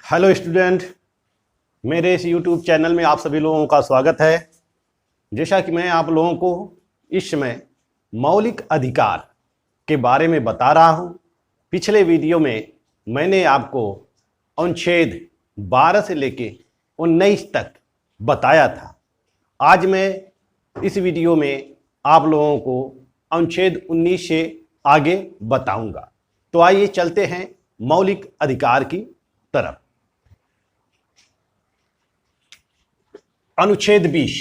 Hello student, मेरे इस YouTube channel में आप सभी लोगों का स्वागत है। जैसा कि मैं आप लोगों को इस समय मौलिक अधिकार के बारे में बता रहा हूं। पिछले वीडियो में मैंने आपको अनुच्छेद 12 से लेके 19 तक बताया था। आज मैं इस वीडियो में आप लोगों को अनुच्छेद 19 से आगे बताऊंगा। तो आइए चलते हैं मौलिक अधिकार की तरफ। अनुच्छेद 20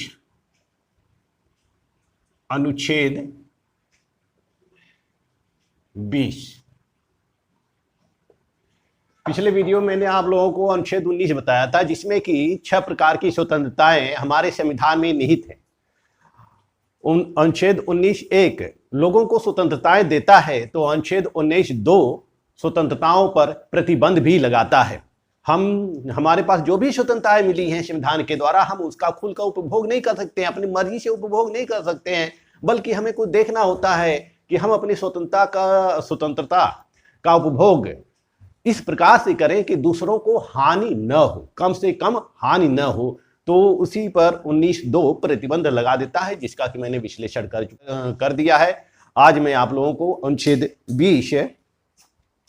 पिछले वीडियो में मैंने आप लोगों को अनुच्छेद 19 बताया था, जिसमें कि 6 प्रकार की स्वतंत्रताएं हमारे संविधान में निहित है। अनुच्छेद 19(1) लोगों को स्वतंत्रताएं देता है, तो अनुच्छेद 19(2) स्वतंत्रताओं पर प्रतिबंध भी लगाता है। हमारे पास जो भी स्वतंत्रताएं मिली हैं संविधान के द्वारा, हम उसका खुल का उपभोग नहीं कर सकते हैं, अपनी मर्जी से उपभोग नहीं कर सकते हैं, बल्कि हमें कुछ देखना होता है कि हम अपनी स्वतंत्रता का उपभोग इस प्रकार से करें कि दूसरों को हानि न हो, कम से कम हानि न हो। तो उसी पर 19(2) प्रतिबंध लगा देता है, जिसका कि मैंने विश्लेषण कर दिया है। आज मैं आप लोगों को अनुच्छेद 20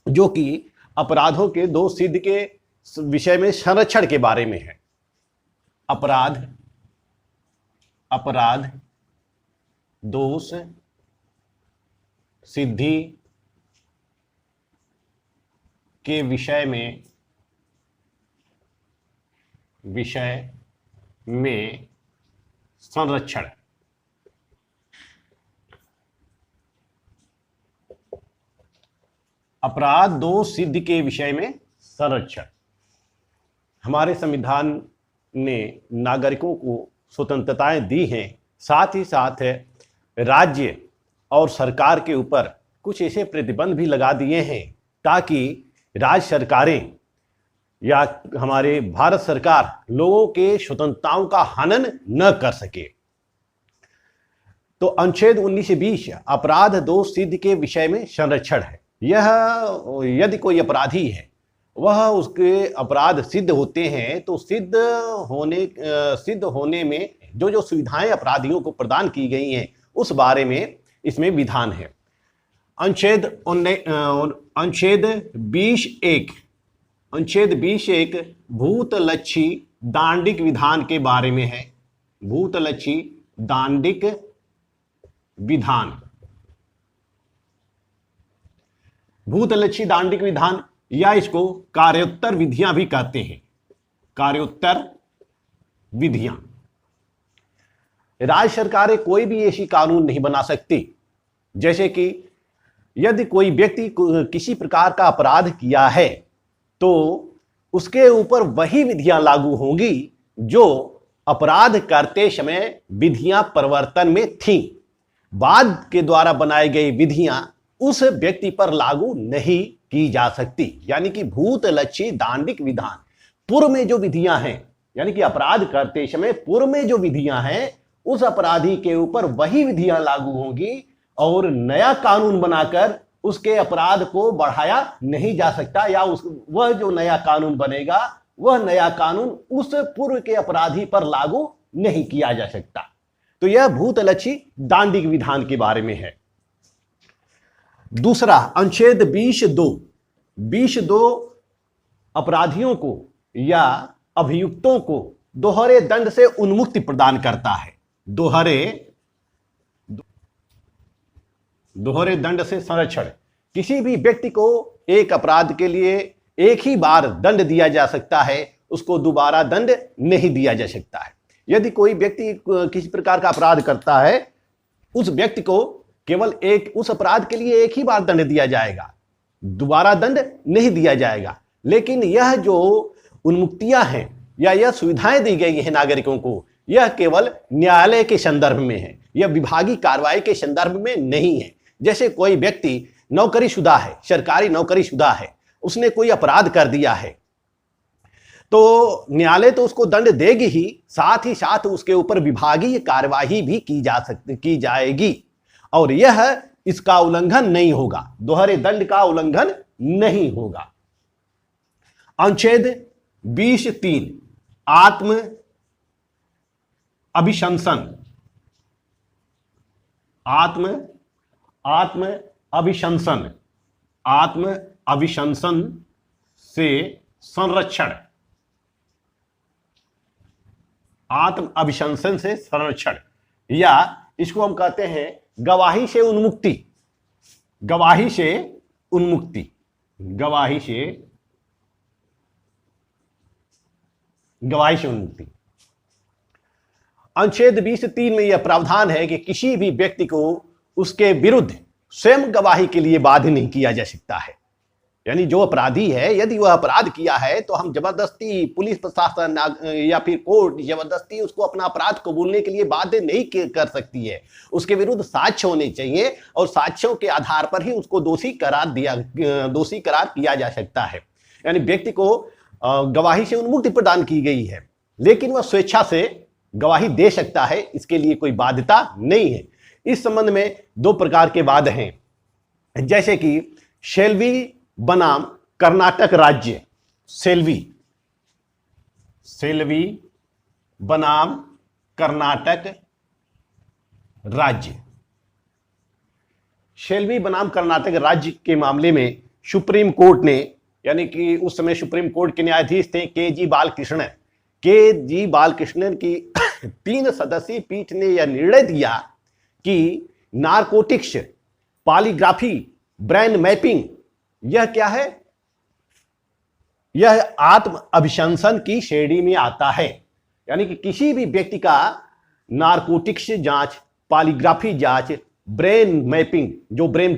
जो कि अपराधों के दोष सिद्ध के विषय में संरक्षण के बारे में है। अपराध दोष सिद्धि के विषय में संरक्षण। अपराध दोष सिद्धि के विषय में संरक्षण। हमारे संविधान ने नागरिकों को स्वतंत्रताएं दी हैं, साथ ही साथ राज्य और सरकार के ऊपर कुछ ऐसे प्रतिबंध भी लगा दिए हैं ताकि राज्य सरकारें या हमारे भारत सरकार लोगों के स्वतंत्रताओं का हनन न कर सके। तो अनुच्छेद 19(20) अपराध दोष सिद्धि के विषय में संरक्षण है। यह यदि कोई अपराधी है, वह उसके अपराध सिद्ध होते हैं, तो सिद्ध होने में जो सुविधाएं अपराधियों को प्रदान की गई हैं, उस बारे में इसमें विधान है। अनुच्छेद 20(1) भूतलक्षी दांडिक विधान के बारे में है। भूतलक्षी दांडिक विधान या इसको कार्योत्तर विधियां भी कहते हैं। कार्योत्तर विधियां राज्य सरकारें कोई भी ऐसी कानून नहीं बना सकती, जैसे कि यदि कोई व्यक्ति किसी प्रकार का अपराध किया है, तो उसके ऊपर वही विधियां लागू होंगी जो अपराध करते समय विधियां प्रवर्तन में थीं। बाद के द्वारा बनाई गई विधियां उस व्यक्ति पर लागू नहीं की जा सकती। यानी कि भूतलक्षी दांडिक विधान, पूर्व में जो विधियां हैं, यानी कि अपराध करते समय पूर्व में जो विधियां हैं, उस अपराधी के ऊपर वही विधियां लागू होंगी और नया कानून बनाकर उसके अपराध को बढ़ाया नहीं जा सकता, या वह जो नया कानून बनेगा, वह नया कानून उस पूर्व के अपराधी पर लागू नहीं किया जा सकता। तो यह भूतलक्षी दांडिक विधान के बारे में है। दूसरा अनुच्छेद 20(2) अपराधियों को या अभियुक्तों को दोहरे दंड से उन्मुक्ति प्रदान करता है। दोहरे दंड से संरक्षण। किसी भी व्यक्ति को एक अपराध के लिए एक ही बार दंड दिया जा सकता है, उसको दोबारा दंड नहीं दिया जा सकता है। यदि कोई व्यक्ति किसी प्रकार का अपराध करता है, उस व्यक्ति को केवल उस अपराध के लिए एक ही बार दंड दिया जाएगा, दोबारा दंड नहीं दिया जाएगा। लेकिन यह जो उन्मुक्तियां हैं या यह सुविधाएं दी गई हैं नागरिकों को, यह केवल न्यायालय के संदर्भ में है, यह विभागीय कार्रवाई के संदर्भ में नहीं है। जैसे कोई व्यक्ति नौकरीशुदा है, सरकारी नौकरीशुदा है, उसने कोई अपराध कर दिया है, तो न्यायालय तो उसको दंड देगी ही साथ उसके ऊपर विभागीय कार्यवाही भी की जाएगी, और यह इसका उल्लंघन नहीं होगा, दोहरे दंड का उल्लंघन नहीं होगा। अनुच्छेद 20(3) आत्म अभिशंसन, आत्म अभिशंसन, आत्म अभिशंसन से संरक्षण, आत्म अभिशंसन से संरक्षण, या इसको हम कहते हैं गवाही से उन्मुक्ति, गवाही से उन्मुक्ति, गवाही से उन्मुक्ति। अनुच्छेद 20(3) में यह प्रावधान है कि किसी भी व्यक्ति को उसके विरुद्ध स्वयं गवाही के लिए बाध्य नहीं किया जा सकता है। यानी जो अपराधी है, यदि वह अपराध किया है तो हम जबरदस्ती, पुलिस प्रशासन या फिर कोर्ट जबरदस्ती उसको अपना अपराध कबूलने के लिए बाध्य नहीं कर सकती है। उसके विरुद्ध साक्ष्य होने चाहिए और साक्ष्यों के आधार पर ही उसको दोषी करार किया जा सकता है। यानी व्यक्ति को गवाही से उन्मुक्ति प्रदान की गई है, लेकिन वह स्वेच्छा से गवाही दे सकता है, इसके लिए कोई बाध्यता नहीं है। इस संबंध में 2 प्रकार के वाद हैं, जैसे कि शेल्वी बनाम कर्नाटक राज्य, शेल्वी बनाम कर्नाटक राज्य। शेल्वी बनाम कर्नाटक राज्य के मामले में सुप्रीम कोर्ट ने, यानी कि उस समय सुप्रीम कोर्ट के न्यायाधीश थे के जी बालकृष्णन की 3 सदस्यीय पीठ ने यह निर्णय दिया कि नारकोटिक्स, पॉलीग्राफी, ब्रेन मैपिंग, यह क्या है? यह आत्म अभिशंसन की श्रेणी में आता है। यानी कि किसी भी व्यक्ति का नारकोटिक्स जांच, पॉलीग्राफी जांच, ब्रेन मैपिंग, जो ब्रेन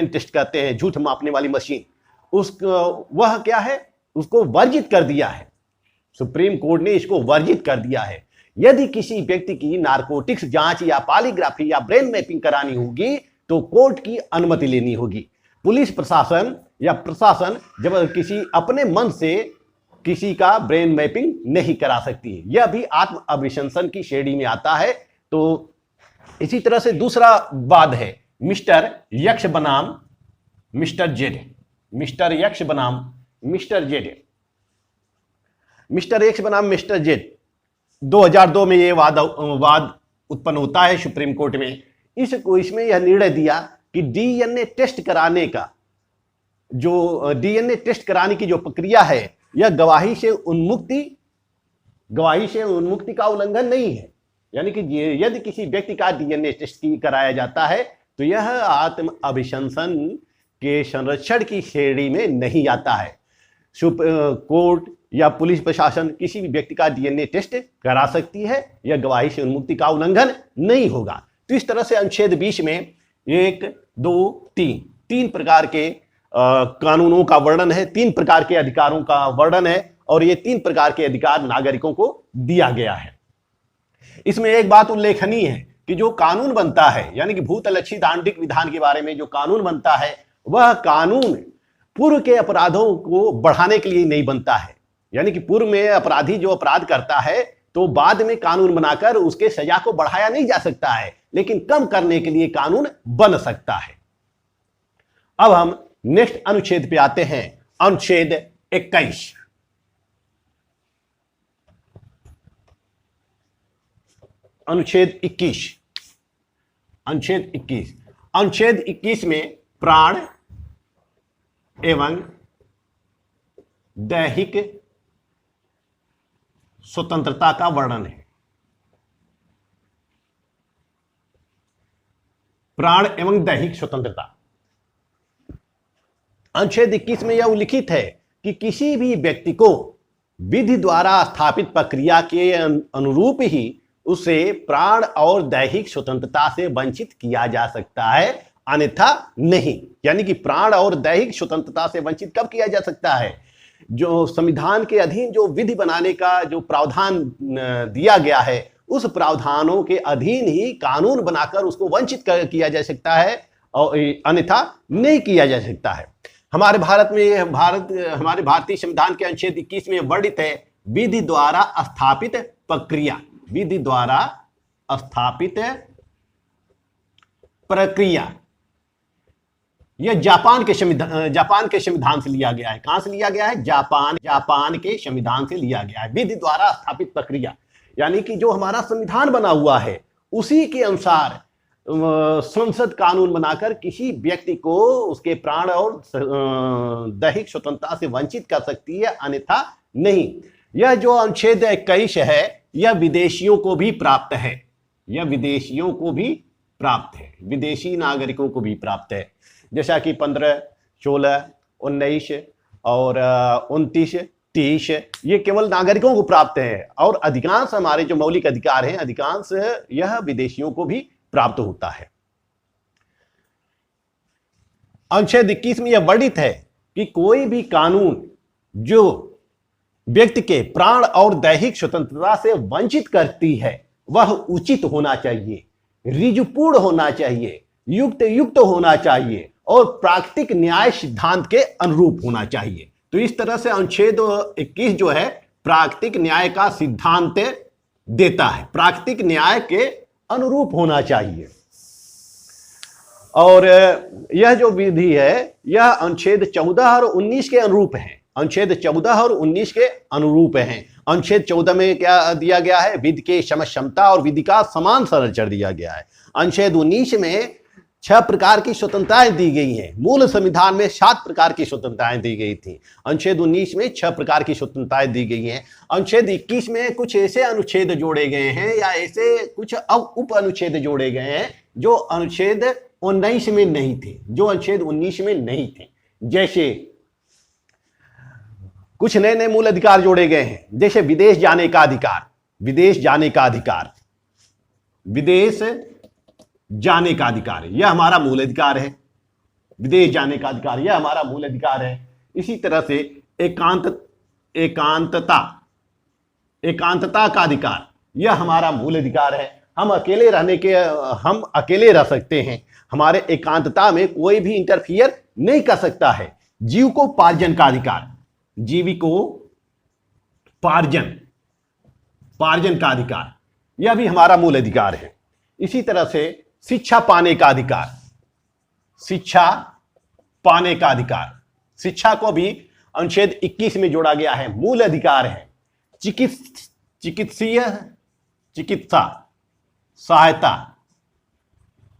टेस्ट कहते हैं, झूठ मापने वाली मशीन, वह क्या है? उसको वर्जित कर दिया है। सुप्रीम कोर्ट ने इसको वर्जित कर दिया है। यदि किसी व्यक्ति की नारकोटिक्स जांच या पॉलीग्राफी या ब्रेन मैपिंग करानी होगी तो कोर्ट की अनुमति लेनी होगी। पुलिस प्रशासन या प्रशासन जब किसी अपने मन से किसी का ब्रेन मैपिंग नहीं करा सकती है। यह भी आत्म अभिशंसन की श्रेणी में आता है। तो इसी तरह से दूसरा वाद है मिस्टर यक्ष बनाम मिस्टर जेड, मिस्टर यक्ष बनाम मिस्टर जेड, मिस्टर एक्स बनाम मिस्टर जेड। 2002 में यह वाद उत्पन्न होता है सुप्रीम कोर्ट में। इसमें यह निर्णय दिया कि डीएनए टेस्ट कराने की जो प्रक्रिया है, यह गवाही से उन्मुक्ति का उल्लंघन नहीं है। यानी कि यदि किसी व्यक्ति का डीएनए टेस्ट कराया जाता है तो यह आत्म अभिशंसन के संरक्षण की श्रेणी में नहीं आता है। कोर्ट या पुलिस प्रशासन किसी भी व्यक्ति का डीएनए टेस्ट करा सकती है, यह गवाही से उन्मुक्ति का उल्लंघन नहीं होगा। तो इस तरह से अनुच्छेद 20 में 1, 2, 3 प्रकार के कानूनों का वर्णन है, 3 प्रकार के अधिकारों का वर्णन है, और ये 3 प्रकार के अधिकार नागरिकों को दिया गया है। इसमें एक बात उल्लेखनीय है कि जो कानून बनता है, यानी कि भूतलक्षी दांडिक विधान के बारे में जो कानून बनता है, वह कानून पूर्व के अपराधों को बढ़ाने के लिए नहीं बनता है। यानी कि पूर्व में अपराधी जो अपराध करता है तो बाद में कानून बनाकर उसके सजा को बढ़ाया नहीं जा सकता है, लेकिन कम करने के लिए कानून बन सकता है। अब हम नेक्स्ट अनुच्छेद पे आते हैं, अनुच्छेद 21। अनुच्छेद 21 में प्राण एवं दैहिक स्वतंत्रता का वर्णन है। प्राण एवं दैहिक स्वतंत्रता। अनुच्छेद 21 में यह उल्लिखित है कि किसी भी व्यक्ति को विधि द्वारा स्थापित प्रक्रिया के अनुरूप ही उसे प्राण और दैहिक स्वतंत्रता से वंचित किया जा सकता है, अन्यथा नहीं। यानी कि प्राण और दैहिक स्वतंत्रता से वंचित कब किया जा सकता है? जो संविधान के अधीन जो विधि बनाने का जो प्रावधान दिया गया है, उस प्रावधानों के अधीन ही कानून बनाकर उसको वंचित किया जा सकता है, और अन्यथा नहीं किया जा सकता है। हमारे भारतीय संविधान के अनुच्छेद 21 में वर्णित है विधि द्वारा स्थापित प्रक्रिया, विधि द्वारा स्थापित प्रक्रिया। यह जापान के संविधान से लिया गया है। कहां से लिया गया है? जापान के संविधान से लिया गया है। विधि द्वारा स्थापित प्रक्रिया, यानी कि जो हमारा संविधान बना हुआ है उसी के अनुसार संसद कानून बनाकर किसी व्यक्ति को उसके प्राण और दैहिक स्वतंत्रता से वंचित कर सकती है, अन्यथा नहीं। यह जो अनुच्छेद 21 है यह विदेशियों को भी प्राप्त है, यह विदेशियों को भी प्राप्त है, विदेशी नागरिकों को भी प्राप्त है। जैसा कि 15, 16, 19 और 29, 30 ये केवल नागरिकों को प्राप्त है, और अधिकांश हमारे जो मौलिक अधिकार हैं अधिकांश यह विदेशियों को भी प्राप्त होता है। अनुच्छेद 21 में यह वर्णित है कि कोई भी कानून जो व्यक्ति के प्राण और दैहिक स्वतंत्रता से वंचित करती है वह उचित होना चाहिए, ऋजुपूर्ण होना चाहिए, युक्त होना चाहिए और प्राकृतिक न्याय सिद्धांत के अनुरूप होना चाहिए। तो इस तरह से अनुच्छेद 21 जो है प्राकृतिक न्याय का सिद्धांत देता है, प्राकृतिक न्याय के अनुरूप होना चाहिए। और यह जो विधि है यह अनुच्छेद 14 और 19 के अनुरूप है, अनुच्छेद 14 और 19 के अनुरूप हैं। अनुच्छेद 14 में क्या दिया गया है? विधि के समक्षमता और विधि का समान संरक्षण दिया गया है। अनुच्छेद 19 में 6 प्रकार की स्वतंत्रताएं दी गई हैं। मूल संविधान में 7 प्रकार की स्वतंत्रताएं दी गई थी, अनुच्छेद 19 में 6 प्रकार की स्वतंत्रताएं दी गई हैं। अनुच्छेद 21 में कुछ ऐसे अनुच्छेद जोड़े गए हैं या ऐसे कुछ उप अनुच्छेद जोड़े गए हैं जो अनुच्छेद 19 में नहीं थे, जो अनुच्छेद 19 में नहीं थे। जैसे कुछ नए नए मूल अधिकार जोड़े गए हैं, जैसे विदेश जाने का अधिकार, विदेश जाने का अधिकार, विदेश जाने का अधिकार, यह हमारा मूल अधिकार है। विदेश जाने का अधिकार यह हमारा मूल अधिकार है। इसी तरह से एकांतता का अधिकार यह हमारा मूल अधिकार है। हम अकेले रह सकते हैं, हमारे एकांतता में कोई भी इंटरफियर नहीं कर सकता है। जीविकोपार्जन का अधिकार, पार्जन का अधिकार यह भी हमारा मूल अधिकार है। इसी तरह से शिक्षा पाने का अधिकार, शिक्षा को भी अनुच्छेद 21 में जोड़ा गया है, मूल अधिकार है। चिकित्सा सहायता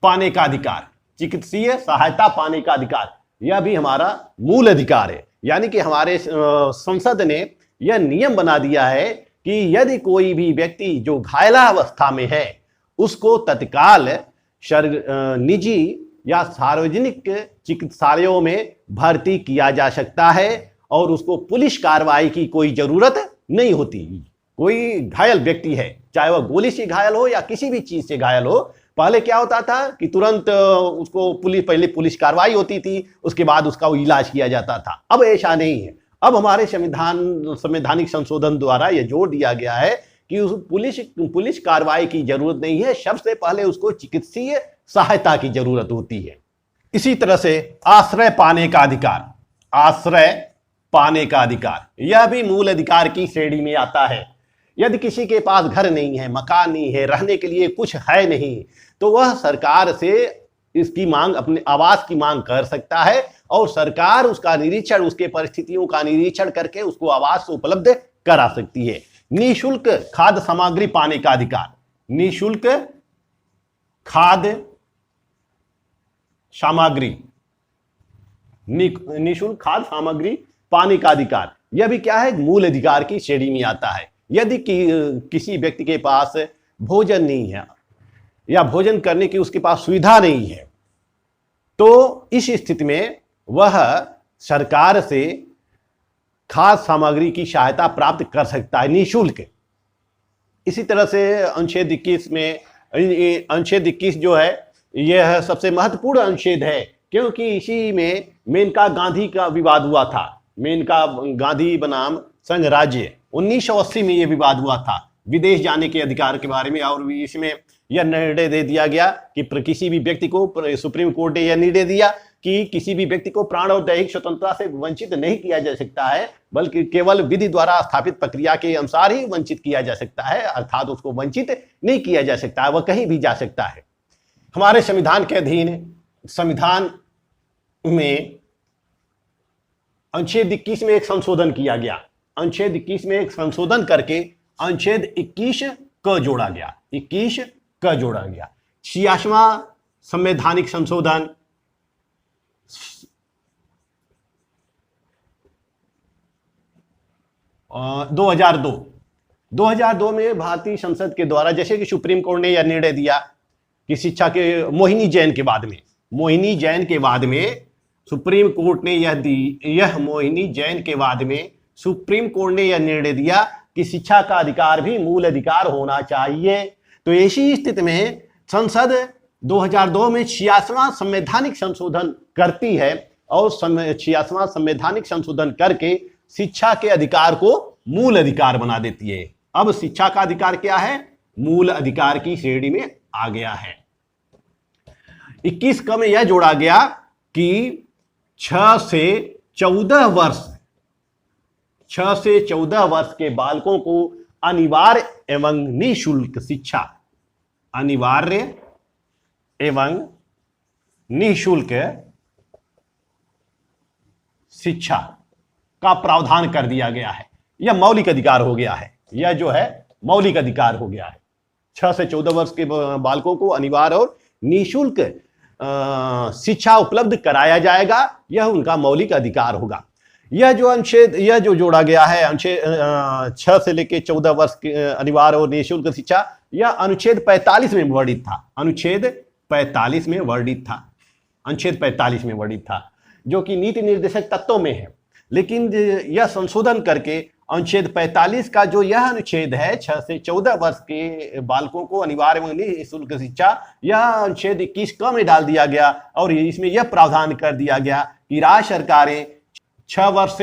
पाने का अधिकार, चिकित्सीय सहायता पाने का अधिकार यह भी हमारा मूल अधिकार है। यानी कि हमारे संसद ने यह नियम बना दिया है कि यदि कोई भी व्यक्ति जो घायलावस्था में है उसको तत्काल निजी या सार्वजनिक चिकित्सालयों में भर्ती किया जा सकता है और उसको पुलिस कार्रवाई की कोई जरूरत नहीं होती। कोई घायल व्यक्ति है, चाहे वह गोली से घायल हो या किसी भी चीज से घायल हो, पहले क्या होता था कि तुरंत उसको पहले पुलिस कार्रवाई होती थी, उसके बाद उसका इलाज किया जाता था। अब ऐसा नहीं है। अब हमारे संवैधानिक संशोधन द्वारा यह जोड़ दिया गया है कि उस पुलिस कार्रवाई की जरूरत नहीं है, सबसे पहले उसको चिकित्सीय सहायता की जरूरत होती है। इसी तरह से आश्रय पाने का अधिकार, यह भी मूल अधिकार की श्रेणी में आता है। यदि किसी के पास घर नहीं है, मकान नहीं है, रहने के लिए कुछ है नहीं, तो वह सरकार से इसकी मांग, अपने आवास की मांग कर सकता है और सरकार उसका निरीक्षण, उसके परिस्थितियों का निरीक्षण करके उसको आवास उपलब्ध करा सकती है। निःशुल्क खाद्य सामग्री पाने का अधिकार, निःशुल्क खाद्य सामग्री पाने का अधिकार यह भी क्या है? मूल अधिकार की श्रेणी में आता है। यदि किसी व्यक्ति के पास भोजन नहीं है या भोजन करने की उसके पास सुविधा नहीं है, तो इस स्थिति में वह सरकार से खाद्य सामग्री की सहायता प्राप्त कर सकता है निःशुल्क। इसी तरह से अनुच्छेद 21 जो है यह सबसे महत्वपूर्ण अनुच्छेद है, क्योंकि इसी में मेनका गांधी का विवाद हुआ था। मेनका गांधी बनाम संघ राज्य 1980 में यह विवाद हुआ था विदेश जाने के अधिकार के बारे में, और इसमें यह निर्णय दे दिया गया कि किसी भी व्यक्ति को, सुप्रीम कोर्ट ने यह निर्णय दिया कि किसी भी व्यक्ति को प्राण और दैहिक स्वतंत्रता से वंचित नहीं किया जा सकता है, बल्कि केवल विधि द्वारा स्थापित प्रक्रिया के अनुसार ही वंचित किया जा सकता है, अर्थात उसको वंचित नहीं किया जा सकता है, वह कहीं भी जा सकता है। हमारे संविधान के अधीन संविधान में अनुच्छेद 21 में एक संशोधन किया गया। अनुच्छेद 21 में एक संशोधन करके अनुच्छेद 21 क जोड़ा गया। 21 क जोड़ा गया। 86वां संवैधानिक संशोधन, 2002 में भारतीय संसद के द्वारा, जैसे कि सुप्रीम कोर्ट ने यह निर्णय दिया कि शिक्षा के मोहिनी जैन के बाद में सुप्रीम कोर्ट ने मोहिनी जैन के बाद में सुप्रीम कोर्ट ने यह निर्णय दिया कि शिक्षा का अधिकार भी मूल अधिकार होना चाहिए। तो ऐसी स्थिति में संसद 2002 में 86वां संवैधानिक संशोधन करती है और 86वां संवैधानिक संशोधन करके शिक्षा के अधिकार को मूल अधिकार बना देती है। अब शिक्षा का अधिकार क्या है? मूल अधिकार की श्रेणी में आ गया है। 21 क में यह जोड़ा गया कि 6 से 14 वर्ष के बालकों को अनिवार्य एवं निःशुल्क शिक्षा, अनिवार्य एवं निःशुल्क शिक्षा का प्रावधान कर दिया गया है। यह मौलिक अधिकार हो गया है। यह जो है मौलिक अधिकार हो गया है। 6 से 14 वर्ष के बालकों को अनिवार्य और निःशुल्क शिक्षा उपलब्ध कराया जाएगा। यह उनका मौलिक अधिकार होगा। यह जो जोड़ा गया है अनुच्छेद 6 से लेकर 14 वर्ष के अनिवार्य और निःशुल्क शिक्षा, यह अनुच्छेद 45 में वर्णित था। अनुच्छेद 45 में वर्णित था, जो कि नीति निर्देशक तत्वों में है। लेकिन यह संशोधन करके अनुच्छेद 45 का जो यह अनुच्छेद है, 6 से 14 वर्ष के बालकों को अनिवार्य एवं निःशुल्क शिक्षा, यह अनुच्छेद 21 क में डाल दिया गया और इसमें यह प्रावधान कर दिया गया कि राज्य सरकारें 6 वर्ष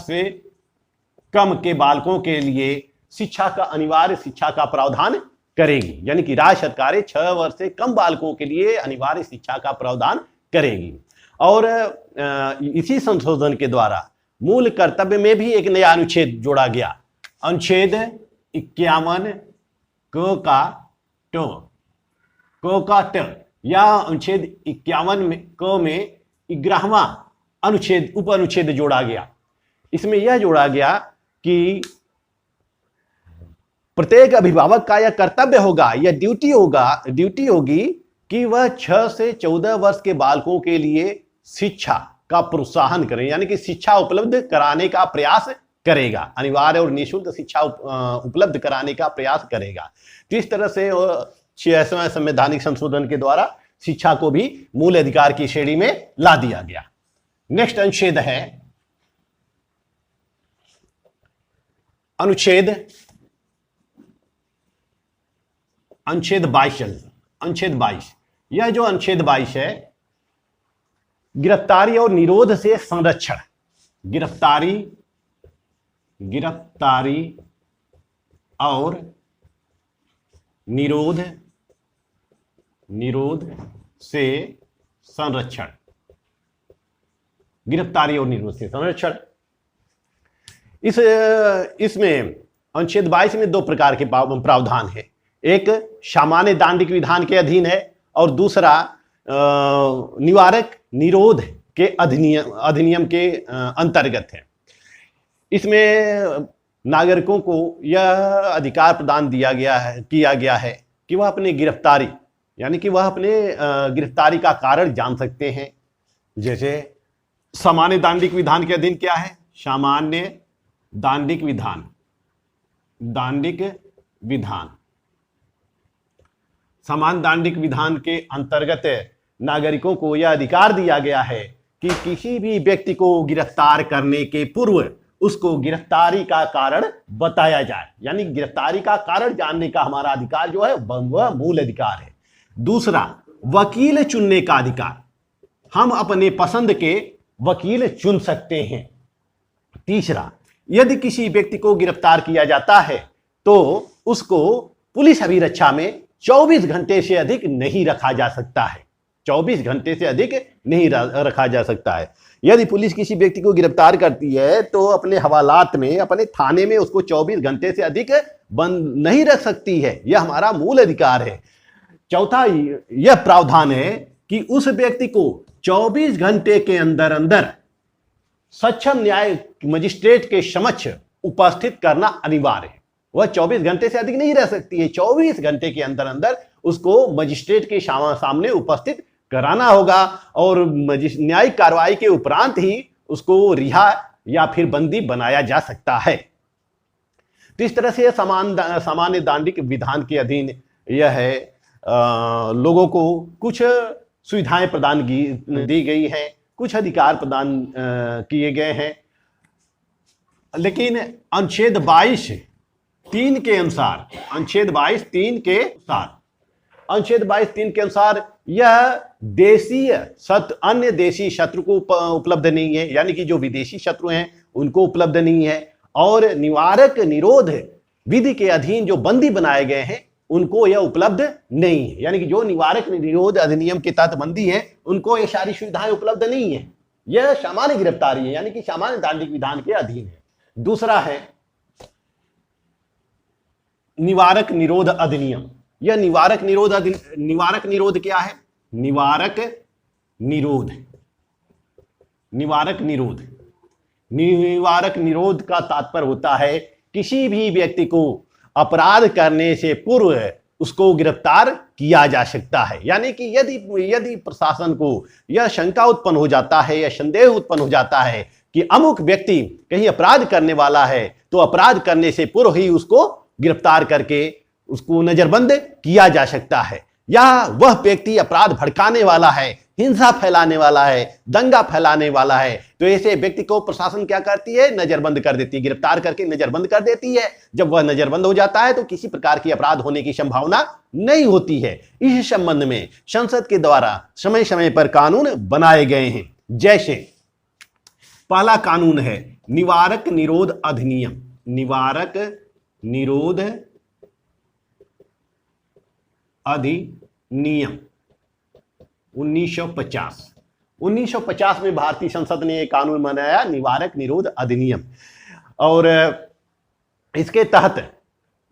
से कम के बालकों के लिए अनिवार्य शिक्षा का प्रावधान करेगी। यानी कि राज्य सरकारें 6 वर्ष से कम बालकों के लिए अनिवार्य शिक्षा का प्रावधान करेगी। और इसी संशोधन के द्वारा मूल कर्तव्य में भी एक नया अनुच्छेद जोड़ा गया। अनुच्छेद 51 क का ट या अनुच्छेद 51 क में 11वां उप अनुच्छेद जोड़ा गया। इसमें यह जोड़ा गया कि प्रत्येक अभिभावक का यह कर्तव्य होगा, यह ड्यूटी होगी कि वह 6 से 14 वर्ष के बालकों के लिए शिक्षा का प्रोत्साहन करें, यानी कि शिक्षा उपलब्ध कराने का प्रयास करेगा, अनिवार्य और निःशुल्क शिक्षा उपलब्ध कराने का प्रयास करेगा। तो इस तरह से 86वें संवैधानिक संशोधन के द्वारा शिक्षा को भी मूल अधिकार की श्रेणी में ला दिया गया। नेक्स्ट अनुच्छेद है अनुच्छेद 22। यह जो अनुच्छेद 22 है, गिरफ्तारी और निरोध से संरक्षण, गिरफ्तारी और निरोध से संरक्षण, गिरफ्तारी और निरोध से संरक्षण। इसमें अनुच्छेद 22 में 2 प्रकार के प्रावधान है। एक सामान्य दांडिक विधान के अधीन है और दूसरा निवारक निरोध के अधिनियम के अंतर्गत है। इसमें नागरिकों को यह अधिकार प्रदान किया गया है कि वह अपने गिरफ्तारी, यानी कि वह अपने गिरफ्तारी का कारण जान सकते हैं। जैसे सामान्य दांडिक विधान के अधीन क्या है? सामान्य दांडिक विधान के अंतर्गत नागरिकों को यह अधिकार दिया गया है कि किसी भी व्यक्ति को गिरफ्तार करने के पूर्व उसको गिरफ्तारी का कारण बताया जाए, यानी गिरफ्तारी का कारण जानने का हमारा अधिकार जो है वह मूल अधिकार है। दूसरा, वकील चुनने का अधिकार, हम अपने पसंद के वकील चुन सकते हैं। तीसरा, यदि किसी व्यक्ति को गिरफ्तार किया जाता है तो उसको पुलिस अभिरक्षा में 24 घंटे से अधिक नहीं रखा जा सकता है। 24 घंटे से अधिक नहीं रखा जा सकता है। यदि पुलिस किसी व्यक्ति को गिरफ्तार करती है तो अपने हवालात में, अपने थाने में उसको 24 घंटे से अधिक बंद नहीं रख सकती है। यह हमारा मूल अधिकार है। चौथा यह प्रावधान है कि उस व्यक्ति को 24 घंटे के अंदर अंदर सक्षम न्याय मजिस्ट्रेट के समक्ष उपस्थित करना अनिवार्य है। वह 24 घंटे से अधिक नहीं रह सकती है। 24 घंटे के अंदर अंदर उसको मजिस्ट्रेट के सामने उपस्थित कराना होगा और न्यायिक कार्रवाई के उपरांत ही उसको रिहा या फिर बंदी बनाया जा सकता है। तो इस तरह से सामान्य दांडिक विधान के अधीन यह है लोगों को कुछ सुविधाएं प्रदान दी गई हैं, कुछ अधिकार प्रदान किए गए हैं। लेकिन अनुच्छेद 22(3) के अनुसार, अनुच्छेद 22(3) के अनुसार यह देशीय अन्य देशी शत्रु को उपलब्ध नहीं है, यानी कि जो विदेशी शत्रु हैं उनको उपलब्ध नहीं है। और निवारक निरोध विधि के अधीन जो बंदी बनाए गए हैं उनको यह उपलब्ध नहीं है, यानी कि जो निवारक निरोध अधिनियम के तहत बंदी है उनको ये सारी सुविधाएं उपलब्ध नहीं है। यह सामान्य गिरफ्तारी है, यानी कि सामान्य दांडिक विधान के अधीन है। दूसरा है निवारक निरोध अधिनियम। यह निवारक निरोध क्या है? निवारक निरोध का तात्पर्य होता है किसी भी व्यक्ति को अपराध करने से पूर्व उसको गिरफ्तार किया जा सकता है। यानी कि यदि प्रशासन को यह शंका उत्पन्न हो जाता है या संदेह उत्पन्न हो जाता है कि अमुक व्यक्ति कहीं अपराध करने वाला है, तो अपराध करने से पूर्व ही उसको गिरफ्तार करके उसको नजरबंद किया जा सकता है। या वह व्यक्ति अपराध भड़काने वाला है, हिंसा फैलाने वाला है, दंगा फैलाने वाला है, तो ऐसे व्यक्ति को प्रशासन क्या करती है? नजरबंद कर देती है, गिरफ्तार करके नजरबंद कर देती है। जब वह नजरबंद हो जाता है तो किसी प्रकार की अपराध होने की संभावना नहीं होती है। इस संबंध में संसद के द्वारा समय समय पर कानून बनाए गए हैं। जैसे पहला कानून है निवारक निरोध अधिनियम, निवारक निरोध अधिनियम 1950 में भारतीय संसद ने एक कानून बनाया, निवारक निरोध अधिनियम। और इसके तहत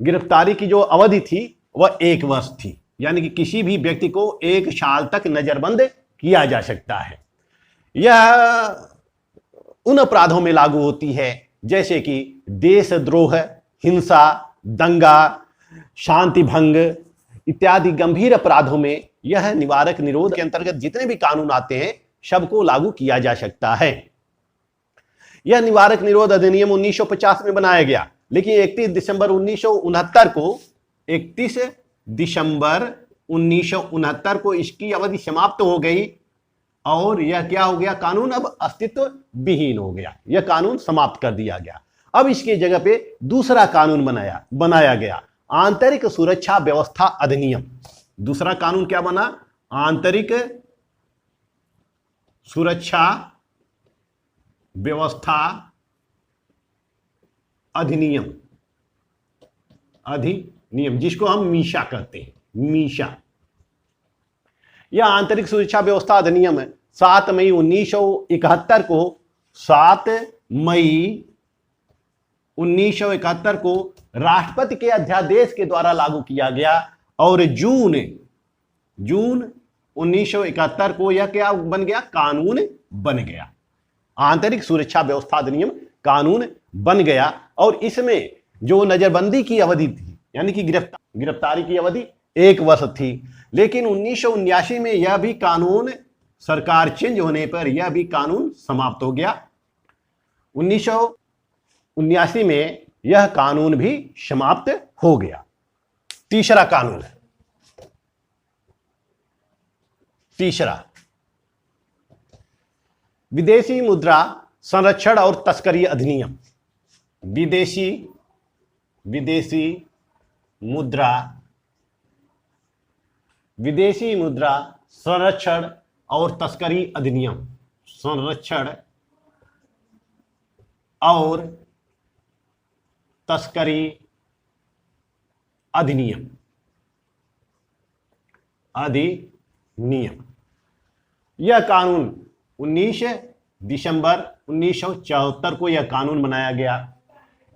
गिरफ्तारी की जो अवधि थी वह 1 वर्ष थी, यानी कि किसी भी व्यक्ति को 1 साल तक नजरबंद किया जा सकता है। यह उन अपराधों में लागू होती है जैसे कि देशद्रोह, हिंसा, दंगा, शांति भंग इत्यादि गंभीर अपराधों में यह निवारक निरोध के अंतर्गत जितने भी कानून आते हैं सबको लागू किया जा सकता है। यह निवारक निरोध अधिनियम 1950 में बनाया गया, लेकिन 31 दिसंबर 1969 को इसकी अवधि समाप्त हो गई और यह क्या हो गया? कानून अब अस्तित्व विहीन हो गया, यह कानून समाप्त कर दिया गया। अब इसकी जगह पे दूसरा कानून बनाया गया, आंतरिक सुरक्षा व्यवस्था अधिनियम। दूसरा कानून क्या बना? आंतरिक सुरक्षा व्यवस्था अधिनियम, जिसको हम मीशा कहते हैं, मीशा। यह आंतरिक सुरक्षा व्यवस्था अधिनियम 7 मई 1971 को 7 मई 1971 को राष्ट्रपति के अध्यादेश के द्वारा लागू किया गया और जून 1971 को यह क्या बन गया? कानून बन गया। आंतरिक सुरक्षा व्यवस्था अधिनियम कानून बन गया और इसमें जो नजरबंदी की अवधि थी, यानी कि गिरफ्तारी की अवधि 1 वर्ष थी, लेकिन 1979 में यह भी कानून, सरकार चेंज होने पर यह भी कानून समाप्त हो गया। 1979 में यह कानून भी समाप्त हो गया। तीसरा कानून, विदेशी मुद्रा संरक्षण और तस्करी अधिनियम। विदेशी मुद्रा संरक्षण और तस्करी अधिनियम, संरक्षण और तस्करी अधिनियम। यह कानून 19 दिसंबर 1974 को यह कानून बनाया गया।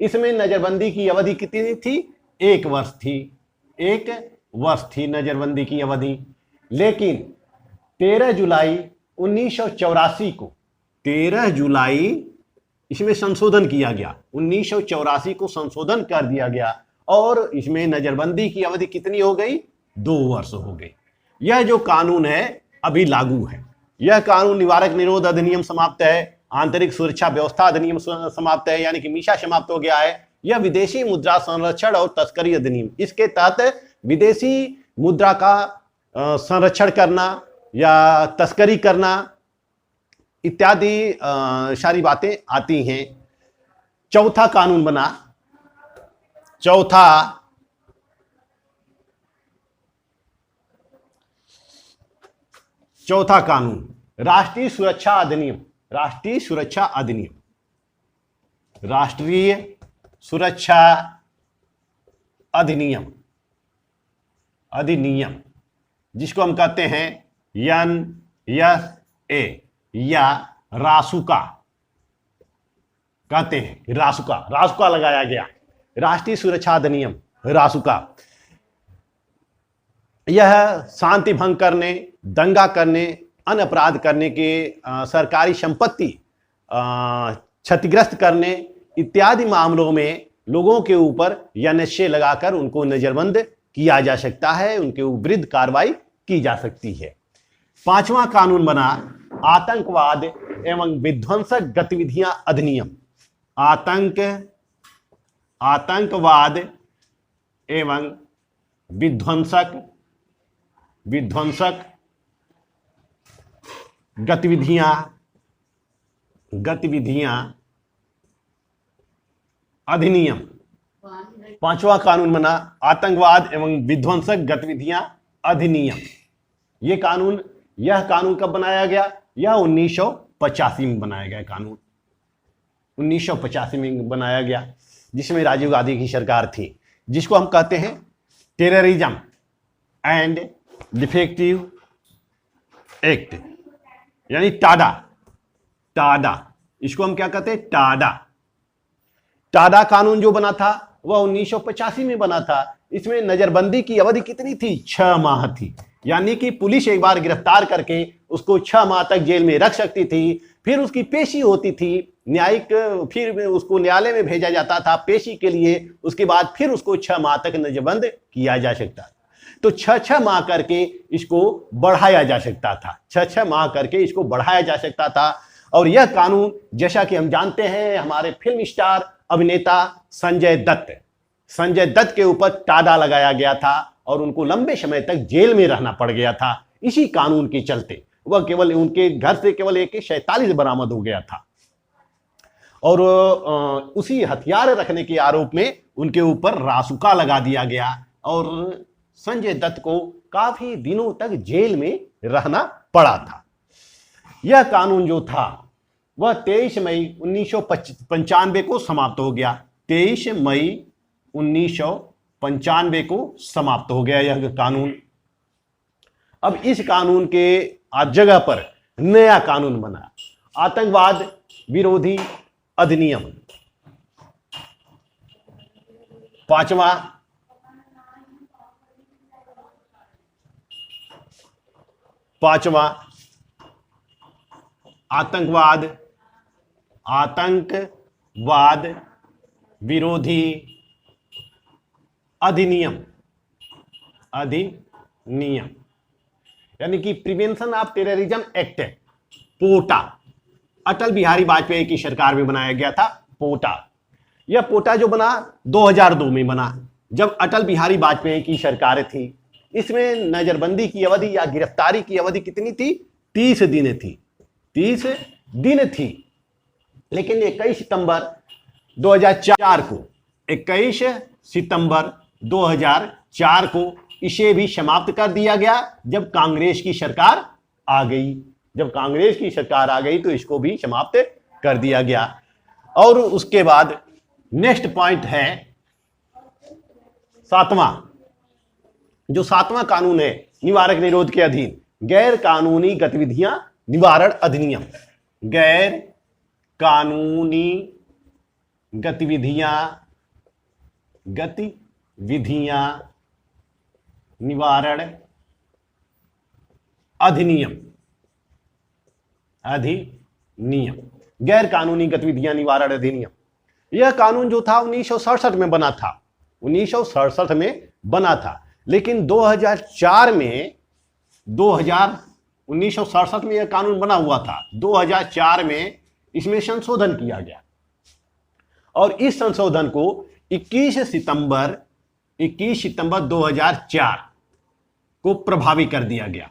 इसमें नजरबंदी की अवधि कितनी थी? 1 वर्ष थी। 1 वर्ष थी नजरबंदी की अवधि, लेकिन 13 जुलाई 1984 को, 13 जुलाई इसमें संशोधन किया गया, 1984 को संशोधन कर दिया गया और इसमें नजरबंदी की अवधि कितनी हो गई? 2 वर्ष हो गई। यह जो कानून है अभी लागू है। यह कानून निवारक निरोध अधिनियम समाप्त है, आंतरिक सुरक्षा व्यवस्था अधिनियम समाप्त है, यानी कि मीशा समाप्त हो गया है। यह विदेशी मुद्रा संरक्षण और तस्करी अधिनियम, इसके तहत विदेशी मुद्रा का संरक्षण करना या तस्करी करना इत्यादि सारी बातें आती हैं। चौथा कानून बना, चौथा कानून राष्ट्रीय सुरक्षा अधिनियम, राष्ट्रीय सुरक्षा अधिनियम, राष्ट्रीय सुरक्षा अधिनियम, अधिनियम जिसको हम कहते हैं NSA या रासुका कहते हैं। रासुका लगाया गया, राष्ट्रीय सुरक्षा अधिनियम रासुका। यह शांति भंग करने, दंगा करने, अन्य अपराध करने के, सरकारी संपत्ति क्षतिग्रस्त करने इत्यादि मामलों में लोगों के ऊपर NSA लगाकर उनको नजरबंद किया जा सकता है, उनके विरुद्ध कार्रवाई की जा सकती है। पांचवा कानून बना आतंकवाद एवं विध्वंसक गतिविधियां अधिनियम, आतंकवाद एवं विध्वंसक गतिविधियां अधिनियम। पांचवा कानून बना आतंकवाद एवं विध्वंसक गतिविधियां अधिनियम। यह कानून कब बनाया गया? यह 1985 में बनाया गया कानून, 1985 में बनाया गया, जिसमें राजीव गांधी की सरकार थी, जिसको हम कहते हैं टेररिज्म एंड डिफेक्टिव एक्ट, यानी टाडा। इसको हम क्या कहते हैं? टाडा कानून जो बना था वह 1985 में बना था। इसमें नजरबंदी की अवधि कितनी थी? 6 माह थी, यानी कि पुलिस एक बार गिरफ्तार करके उसको 6 माह तक जेल में रख सकती थी, फिर उसकी पेशी होती थी न्यायिक, फिर उसको न्यायालय में भेजा जाता था पेशी के लिए, उसके बाद फिर उसको 6 माह तक नजरबंद किया जा सकता था। तो 6 माह करके इसको बढ़ाया जा सकता था, 6 माह करके इसको बढ़ाया जा सकता था। और यह कानून, जैसा कि हम जानते हैं, हमारे फिल्म स्टार अभिनेता संजय दत्त के ऊपर टाडा लगाया गया था और उनको लंबे समय तक जेल में रहना पड़ गया था। इसी कानून के चलते वह केवल उनके घर से केवल AK-47 बरामद हो गया था और उसी हथियार रखने के आरोप में उनके ऊपर रासुका लगा दिया गया और संजय दत्त को काफी दिनों तक जेल में रहना पड़ा था। यह कानून जो था वह 23 मई 1995 को समाप्त हो गया। 23 मई 1995 को समाप्त हो गया यह कानून। अब इस कानून के जगह पर नया कानून बना, आतंकवाद विरोधी अधिनियम। पांचवा आतंकवाद विरोधी अधिनियम, यानी कि प्रिवेंशन ऑफ टेररिज्म एक्ट, पोटा। अटल बिहारी वाजपेयी की सरकार में बनाया गया था पोटा। यह पोटा जो बना 2002 में बना, जब अटल बिहारी वाजपेयी की सरकार थी। इसमें नजरबंदी की अवधि या गिरफ्तारी की अवधि कितनी थी? 30 दिन थी, 30 दिन थी। लेकिन 21 सितंबर 2004 को, 21 सितंबर 2004 को इसे भी समाप्त कर दिया गया जब कांग्रेस की सरकार आ गई। जब कांग्रेस की सरकार आ गई तो इसको भी समाप्त कर दिया गया। और उसके बाद नेक्स्ट पॉइंट है सातवां कानून है निवारक निरोध के अधीन गैर कानूनी गतिविधियां निवारण अधिनियम। गैर कानूनी गतिविधियां निवारण अधिनियम, अधिनियम, गैर कानूनी गतिविधियां निवारण अधिनियम। यह कानून जो था 1967 में बना था, 1967 में बना था, लेकिन 2004 में 1967 में यह कानून बना हुआ था, 2004 में इसमें संशोधन किया गया और इस संशोधन को 21 सितंबर 2004 को प्रभावी कर दिया गया।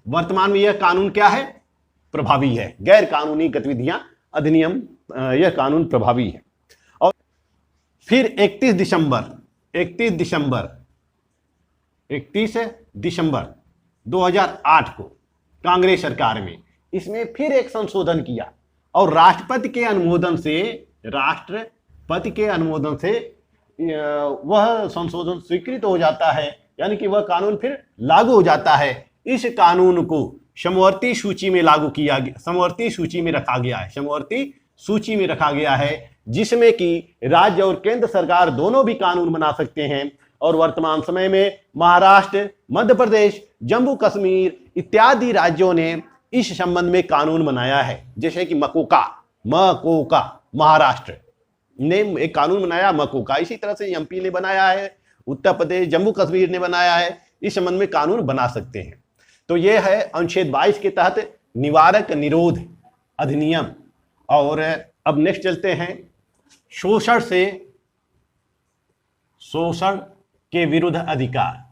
वर्तमान में यह कानून क्या है? प्रभावी है। गैर कानूनी गतिविधियां अधिनियम, यह कानून प्रभावी है। और फिर 31 दिसंबर 2008 को कांग्रेस सरकार में इसमें फिर एक संशोधन किया और राष्ट्रपति के अनुमोदन से वह संशोधन स्वीकृत हो जाता है, यानी कि वह कानून फिर लागू हो जाता है। इस कानून को समवर्ती सूची में लागू किया गया, समवर्ती सूची में रखा गया है, जिसमें कि राज्य और केंद्र सरकार दोनों भी कानून बना सकते हैं। और वर्तमान समय में महाराष्ट्र, मध्य प्रदेश, जम्मू कश्मीर इत्यादि राज्यों ने इस संबंध में कानून बनाया है। जैसे कि मकोका महाराष्ट्र ने एक कानून बनाया, मकोका। इसी तरह से एमपी ने बनाया है, उत्तर प्रदेश, जम्मू कश्मीर ने बनाया है। इस संबंध में कानून बना सकते हैं। तो यह है अनुच्छेद 22 के तहत निवारक निरोध अधिनियम। और अब नेक्स्ट चलते हैं शोषण के विरुद्ध अधिकार।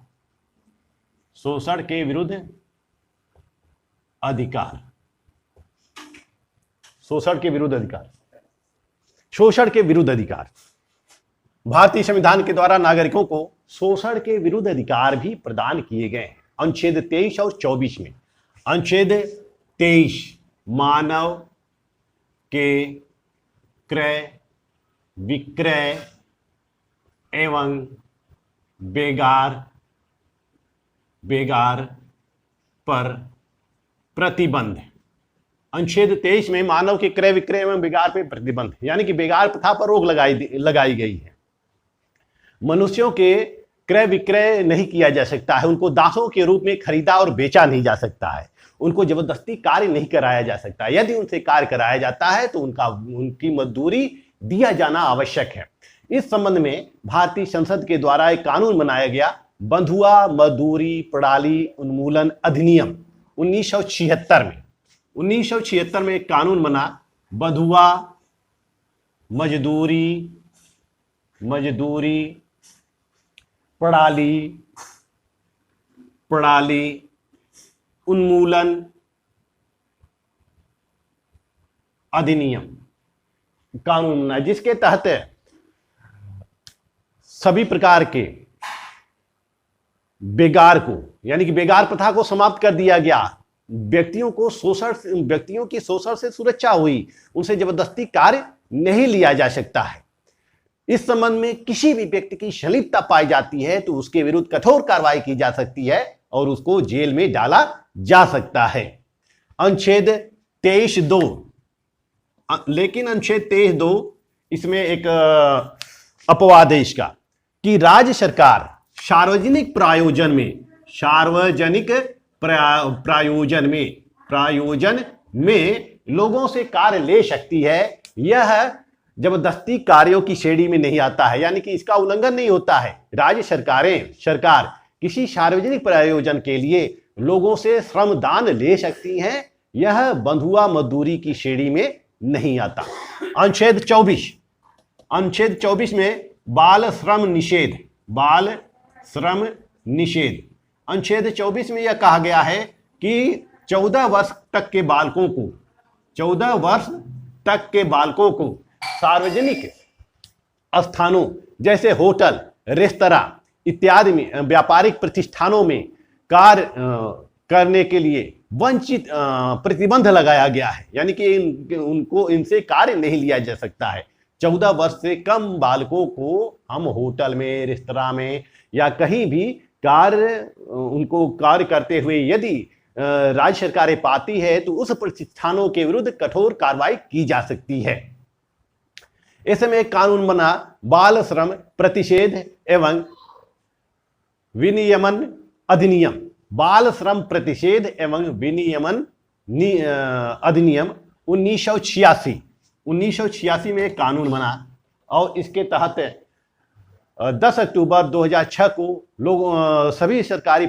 शोषण के विरुद्ध अधिकार, शोषण के विरुद्ध अधिकार, शोषण के विरुद्ध अधिकार। भारतीय संविधान के द्वारा नागरिकों को शोषण के विरुद्ध अधिकार भी प्रदान किए गए हैं। अनुच्छेद 23 और 24 में। अनुच्छेद 23 मानव के क्रय, विक्रय एवं बेगार पर प्रतिबंध। अनुच्छेद 23 में मानव के क्रय, विक्रय एवं बेगार पर प्रतिबंध, यानी कि बेगार प्रथा पर रोक लगाई गई है। मनुष्यों के क्रय विक्रय नहीं किया जा सकता है, उनको दासों के रूप में खरीदा और बेचा नहीं जा सकता है, उनको जबरदस्ती कार्य नहीं कराया जा सकता। यदि उनसे कार्य कराया जाता है तो उनकी मजदूरी दिया जाना आवश्यक है। इस संबंध में भारतीय संसद के द्वारा एक कानून बनाया गया, बंधुआ मजदूरी प्रणाली उन्मूलन अधिनियम 1976 में एक कानून बना, बंधुआ मजदूरी प्रणाली उन्मूलन अधिनियम कानून बना, जिसके तहत सभी प्रकार के बेगार को, यानी कि बेगार प्रथा को समाप्त कर दिया गया। व्यक्तियों की शोषण से सुरक्षा हुई, उनसे जबरदस्ती कार्य नहीं लिया जा सकता है। इस संबंध में किसी भी व्यक्ति की संलिप्तता पाई जाती है तो उसके विरुद्ध कठोर कार्रवाई की जा सकती है और उसको जेल में डाला जा सकता है। अनुच्छेद 23(2), लेकिन अनुच्छेद 23(2) इसमें एक अपवाद है इसका, कि राज्य सरकार सार्वजनिक प्रायोजन में लोगों से कार्य ले सकती है। यह जबरदस्ती कार्यों की श्रेणी में नहीं आता है, यानी कि इसका उल्लंघन नहीं होता है। राज्य सरकार किसी सार्वजनिक प्रयोजन के लिए लोगों से श्रमदान ले सकती हैं, यह बंधुआ मजदूरी की श्रेणी में नहीं आता। अनुच्छेद 24 में बाल श्रम निषेध। अनुच्छेद 24 में यह कहा गया है कि 14 वर्ष तक के बालकों को सार्वजनिक स्थानों जैसे होटल, रेस्तरां इत्यादि में, व्यापारिक प्रतिष्ठानों में कार्य करने के लिए प्रतिबंध लगाया गया है, यानी कि इनसे कार्य नहीं लिया जा सकता है। 14 वर्ष से कम बालकों को हम होटल में, रेस्तरां में या कहीं भी उनको कार्य करते हुए यदि राज्य सरकारें पाती है तो उस प्रतिष्ठानों के विरुद्ध कठोर कार्रवाई की जा सकती है। ऐसे में एक कानून बना, बाल श्रम प्रतिषेध एवं विनियमन अधिनियम बाल श्रम प्रतिषेध एवं विनियमन अधिनियम 1986 में एक कानून बना और इसके तहत 10 अक्टूबर 2006 को सभी सरकारी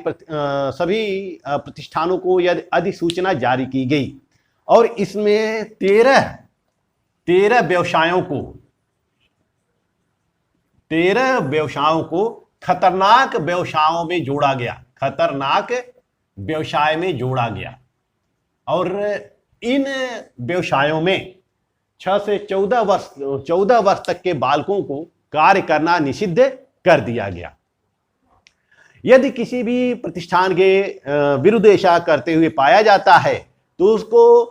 सभी प्रतिष्ठानों को यह अधिसूचना जारी की गई और इसमें 13 व्यवसायों को खतरनाक व्यवसायों में जोड़ा गया, खतरनाक व्यवसाय में जोड़ा गया। और इन व्यवसायों में 6 से 14 वर्ष तक के बालकों को कार्य करना निषिद्ध कर दिया गया। यदि किसी भी प्रतिष्ठान के विरुद्ध ऐसा करते हुए पाया जाता है तो उसको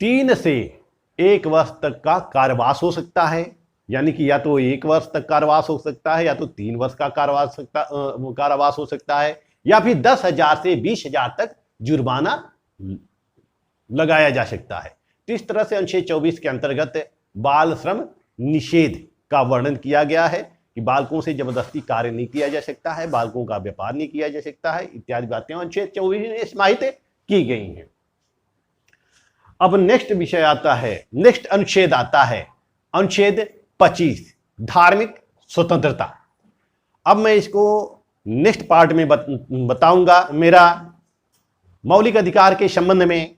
3 से 1 वर्ष तक का कारावास हो सकता है, यानी कि या तो 1 वर्ष तक कारावास हो सकता है या तो 3 वर्ष का कारावास हो सकता है या फिर 10,000 से 20,000 तक जुर्माना लगाया जा सकता है। तो इस तरह से अनुच्छेद 24 के अंतर्गत बाल श्रम निषेध का वर्णन किया गया है कि बालकों से जबरदस्ती कार्य नहीं किया जा सकता है, बालकों का व्यापार नहीं किया जा सकता है, इत्यादि बातें अनुच्छेद 24 में समाहित की गई हैं। अब नेक्स्ट विषय आता है, नेक्स्ट अनुच्छेद आता है अनुच्छेद 25, धार्मिक स्वतंत्रता। अब मैं इसको नेक्स्ट पार्ट में बताऊंगा। मेरा मौलिक अधिकार के संबंध में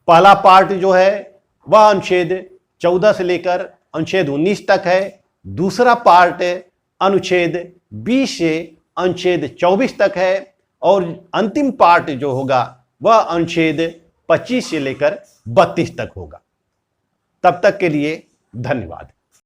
पहला पार्ट जो है वह अनुच्छेद 14 से लेकर अनुच्छेद 19 तक है। दूसरा पार्ट अनुच्छेद 20 से अनुच्छेद 24 तक है और अंतिम पार्ट जो होगा वह अनुच्छेद 25 से लेकर 32 तक होगा। तब तक के लिए धन्यवाद।